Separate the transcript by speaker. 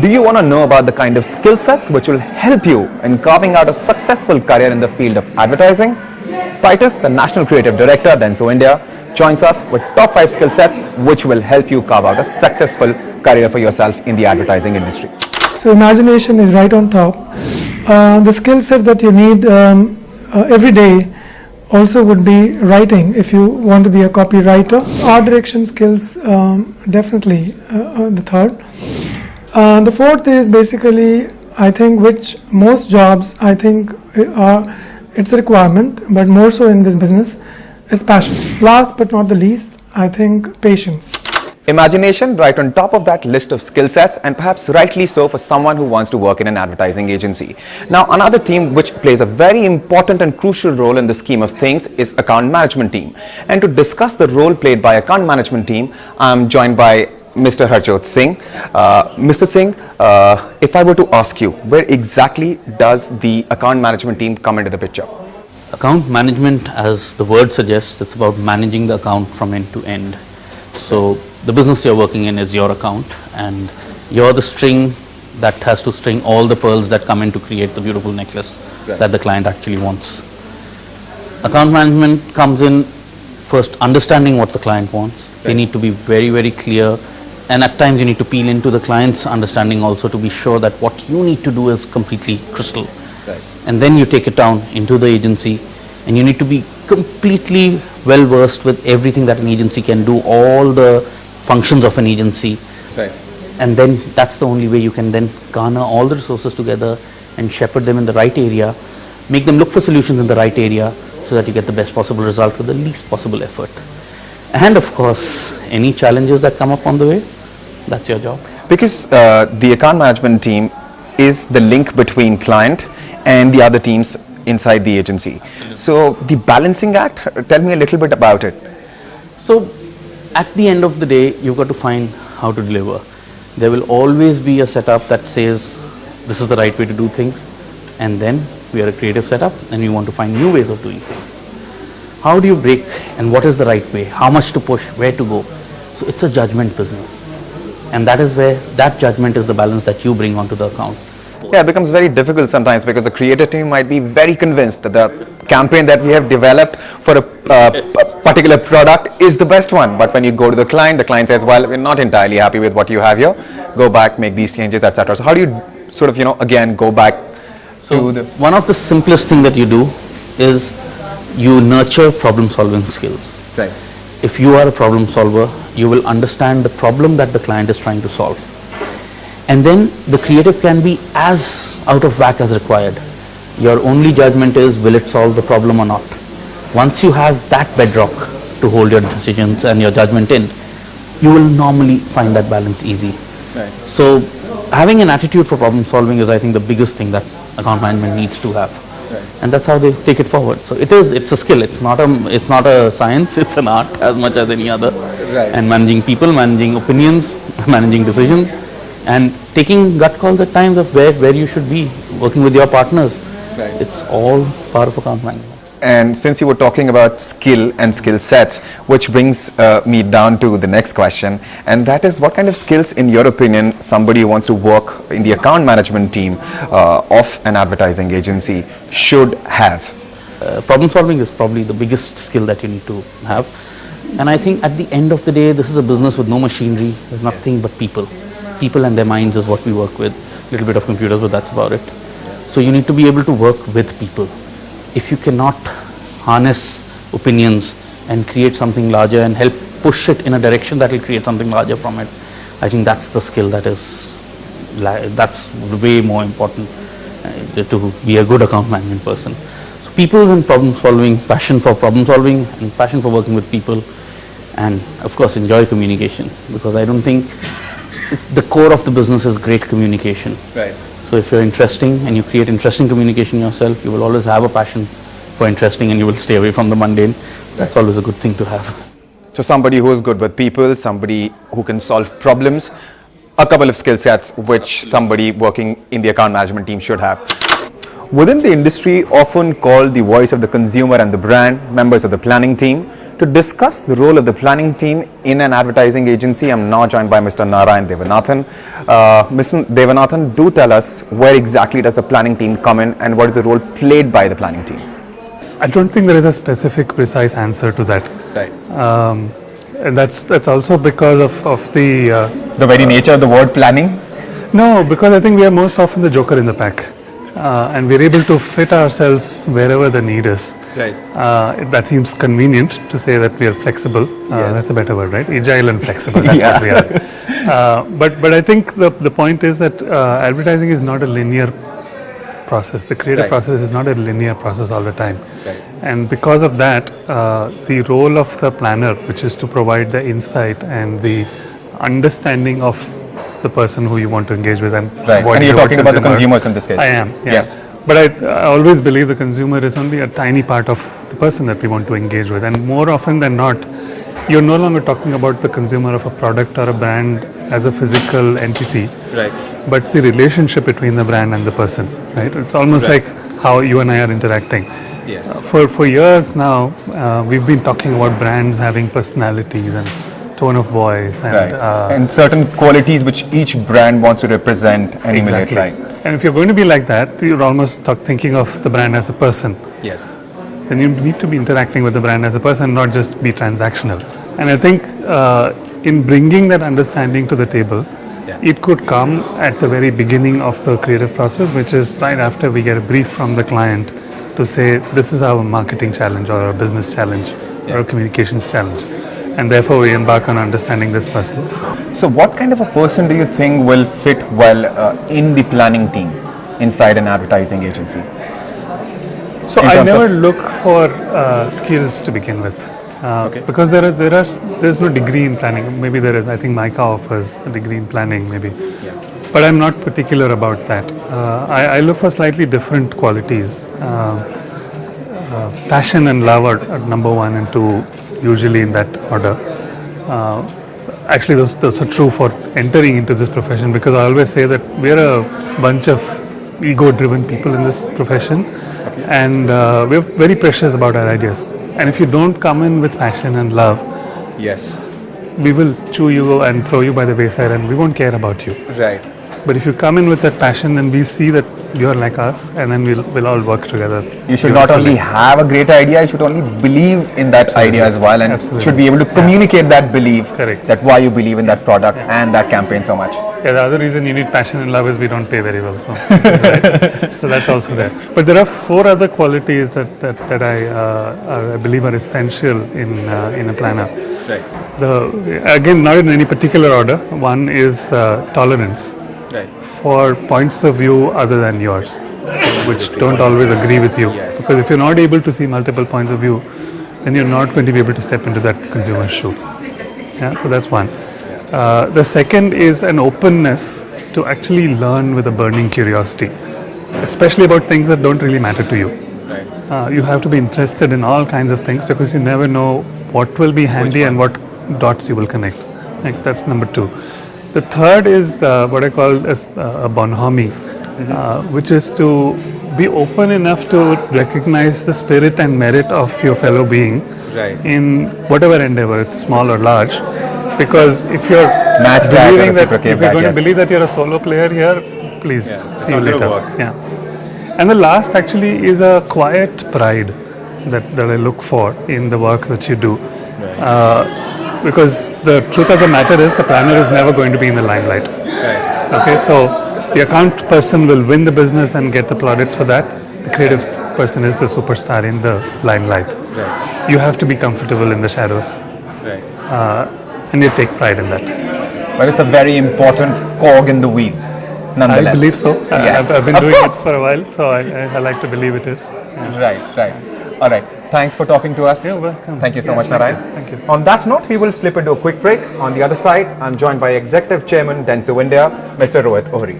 Speaker 1: Do you want to know about the kind of skill sets which will help you in carving out a successful career in the field of advertising? Titus, the National Creative Director at Denso India, joins us with top 5 skill sets which will help you carve out a successful career for yourself in the advertising industry.
Speaker 2: So imagination is right on top. The skill set that you need every day also would be writing if you want to be a copywriter. Art direction skills, definitely the third. The fourth is basically, I think, which most jobs I think it's a requirement, but more so in this business, it's passion. Last but not the least, I think patience.
Speaker 1: Imagination right on top of that list of skill sets, and perhaps rightly so for someone who wants to work in an advertising agency. Now, another team which plays a very important and crucial role in the scheme of things is account management team. And to discuss the role played by account management team, I'm joined by Mr. Harjot Singh. Mr. Singh, if I were to ask you, where exactly does the account management team come into the picture?
Speaker 3: Account management, as the word suggests, it's about managing the account from end to end. So the business you're working in is your account, and you're the string that has to string all the pearls that come in to create the beautiful necklace that the client actually wants. Account management comes in first understanding what the client wants. They need to be very, very clear, and at times you need to peel into the client's understanding also to be sure that what you need to do is completely crystal. And then you take it down into the agency, and you need to be completely well versed with everything that an agency can do, all the functions of an agency. And then that's the only way you can then garner all the resources together and shepherd them in the right area, make them look for solutions in the right area so that you get the best possible result with the least possible effort. And of course, any challenges that come up on the way, that's your job.
Speaker 1: Because the account management team is the link between client and the other teams inside the agency. So the balancing act, tell me a little bit about it.
Speaker 3: So at the end of the day, you've got to find how to deliver. There will always be a setup that says this is the right way to do things, and then we are a creative setup and we want to find new ways of doing things. How do you break, and what is the right way? How much to push, where to go? So it's a judgment business, and that is where that judgment is the balance that you bring onto the account.
Speaker 1: Yeah, it becomes very difficult sometimes because the creative team might be very convinced that the campaign that we have developed for a particular product is the best one. But when you go to the client says, well, we're not entirely happy with what you have here. Go back, make these changes, etc. So how do you sort of, again, go back to the...
Speaker 3: One of the simplest thing that you do is you nurture problem solving skills.
Speaker 1: Right.
Speaker 3: If you are a problem solver, you will understand the problem that the client is trying to solve. And then the creative can be as out of whack as required. Your only judgment is, will it solve the problem or not? Once you have that bedrock to hold your decisions and your judgment in, you will normally find that balance easy.
Speaker 1: Right.
Speaker 3: So having an attitude for problem solving is, I think, the biggest thing that account management needs to have. Right. And that's how they take it forward. So it's a skill. It's not a science. It's an art as much as any other.
Speaker 1: Right.
Speaker 3: And managing people, managing opinions, managing decisions, and taking gut calls at times of where you should be, working with your partners.
Speaker 1: Right.
Speaker 3: It's all part of account management.
Speaker 1: And since you were talking about skill and skill sets, which brings me down to the next question, and that is, what kind of skills, in your opinion, somebody who wants to work in the account management team of an advertising agency should have?
Speaker 3: Problem solving is probably the biggest skill that you need to have. And I think at the end of the day, this is a business with no machinery. There's nothing but people. People and their minds is what we work with. A little bit of computers, but that's about it. So you need to be able to work with people. If you cannot harness opinions and create something larger and help push it in a direction that will create something larger from it, I think that's the skill that's way more important to be a good account management person. So people and problem solving, passion for problem solving and passion for working with people, and of course enjoy communication, because I don't think the core of the business is great communication.
Speaker 1: Right.
Speaker 3: So if you're interesting and you create interesting communication yourself, you will always have a passion for interesting and you will stay away from the mundane. That's always a good thing to have.
Speaker 1: So somebody who is good with people, somebody who can solve problems, a couple of skill sets which somebody working in the account management team should have. Within the industry, often called the voice of the consumer and the brand, members of the planning team To discuss the role of the planning team in an advertising agency, I'm now joined by Mr. Narayan Devanathan. Mr. Devanathan, do tell us where exactly does the planning team come in and what is the role played by the planning team?
Speaker 4: I don't think there is a specific, precise answer to that.
Speaker 1: Right.
Speaker 4: And that's also because of the
Speaker 1: very nature of the word planning?
Speaker 4: no, because I think we are most often the joker in the pack, and we're able to fit ourselves wherever the need is.
Speaker 1: Right.
Speaker 4: That seems convenient to say that we are flexible.
Speaker 1: Yes.
Speaker 4: That's a better word, right? Agile and flexible. That's what we are. But I think the point is that advertising is not a linear process. The creative
Speaker 1: Right.
Speaker 4: process is not a linear process all the time.
Speaker 1: Right.
Speaker 4: And because of that, the role of the planner, which is to provide the insight and the understanding of the person who you want to engage with, and
Speaker 1: Right.
Speaker 4: what
Speaker 1: And you're
Speaker 4: your
Speaker 1: talking about the consumers in this case.
Speaker 4: I am. Yeah.
Speaker 1: Yes.
Speaker 4: But I always believe the consumer is only a tiny part of the person that we want to engage with, and more often than not, you're no longer talking about the consumer of a product or a brand as a physical entity,
Speaker 1: Right.
Speaker 4: but the relationship between the brand and the person, right? It's almost
Speaker 1: Right.
Speaker 4: like how you and I are interacting.
Speaker 1: Yes.
Speaker 4: For years now, we've been talking about brands having personalities and tone of voice and
Speaker 1: Right. And certain qualities which each brand wants to represent and emulate.
Speaker 4: exactly.
Speaker 1: Right.
Speaker 4: And if you're going to be like that, you're almost thinking of the brand as a person.
Speaker 1: Yes.
Speaker 4: Then you need to be interacting with the brand as a person, not just be transactional. And I think in bringing that understanding to the table, it could come at the very beginning of the creative process, which is right after we get a brief from the client to say, this is our marketing challenge or our business challenge or a communications challenge. And therefore we embark on understanding this person.
Speaker 1: So what kind of a person do you think will fit well in the planning team inside an advertising agency?
Speaker 4: So
Speaker 1: In
Speaker 4: I
Speaker 1: terms
Speaker 4: never
Speaker 1: of-
Speaker 4: look for skills to begin with,
Speaker 1: Okay.
Speaker 4: because there's no degree in planning. Maybe there is. I think Micah offers a degree in planning, maybe.
Speaker 1: Yeah.
Speaker 4: But I'm not particular about that. I look for slightly different qualities. Passion and love are number one and two, usually in that order. Actually, those are true for entering into this profession, because I always say that we're a bunch of ego-driven people in this profession, and we're very precious about our ideas. And if you don't come in with passion and love,
Speaker 1: Yes.
Speaker 4: we will chew you and throw you by the wayside, and we won't care about you.
Speaker 1: Right.
Speaker 4: But if you come in with that passion, and we see that you're like us, and then we'll all work together.
Speaker 1: You should not only have a great idea, you should only believe in that idea as well, and
Speaker 4: Absolutely.
Speaker 1: should be able to communicate that belief,
Speaker 4: Correct.
Speaker 1: that why you believe in that product and that campaign so much.
Speaker 4: Yeah, the other reason you need passion and love is we don't pay very well, so right? So that's also there. But there are four other qualities that I believe are essential in a planner.
Speaker 1: Right.
Speaker 4: Again, not in any particular order. One is tolerance
Speaker 1: Right.
Speaker 4: for points of view other than yours, which don't always agree with you.
Speaker 1: Yes.
Speaker 4: Because if you're not able to see multiple points of view, then you're not going to be able to step into that consumer's shoe. Yeah, so that's one. The second is an openness to actually learn with a burning curiosity, especially about things that don't really matter to you.
Speaker 1: Right.
Speaker 4: You have to be interested in all kinds of things, because you never know what will be handy and what dots you will connect. Like, that's number two. The third is what I call as a bonhomie, which is to be open enough to recognize the spirit and merit of your fellow being
Speaker 1: Right.
Speaker 4: in whatever endeavor, it's small or large. Because if you're
Speaker 1: Match that or
Speaker 4: believing that,
Speaker 1: reciprocate
Speaker 4: if you're
Speaker 1: that,
Speaker 4: going
Speaker 1: yes.
Speaker 4: to believe that you're a solo player here, please
Speaker 1: it's
Speaker 4: see you
Speaker 1: not gonna
Speaker 4: later.
Speaker 1: work.
Speaker 4: Yeah. And the last actually is a quiet pride that I look for in the work that you do. Because the truth of the matter is the planner is never going to be in the limelight.
Speaker 1: Right.
Speaker 4: Okay, so the account person will win the business and get the plaudits for that. The creative person is the superstar in the limelight.
Speaker 1: Right.
Speaker 4: You have to be comfortable in the shadows,
Speaker 1: Right.
Speaker 4: and you take pride in that.
Speaker 1: But it's a very important cog in the wheel, nonetheless.
Speaker 4: I believe so.
Speaker 1: Yes.
Speaker 4: I've been
Speaker 1: Of
Speaker 4: doing
Speaker 1: course.
Speaker 4: it for a while, so I like to believe it is.
Speaker 1: Right, right. All right. Thanks for talking to us.
Speaker 4: You're welcome.
Speaker 1: Thank you so
Speaker 4: Yeah,
Speaker 1: much,
Speaker 4: thank
Speaker 1: Narayan.
Speaker 4: you. Thank you.
Speaker 1: On that note, we will slip into a quick break. On the other side, I'm joined by Executive Chairman, Dentsu India, Mr. Rohit Ohri.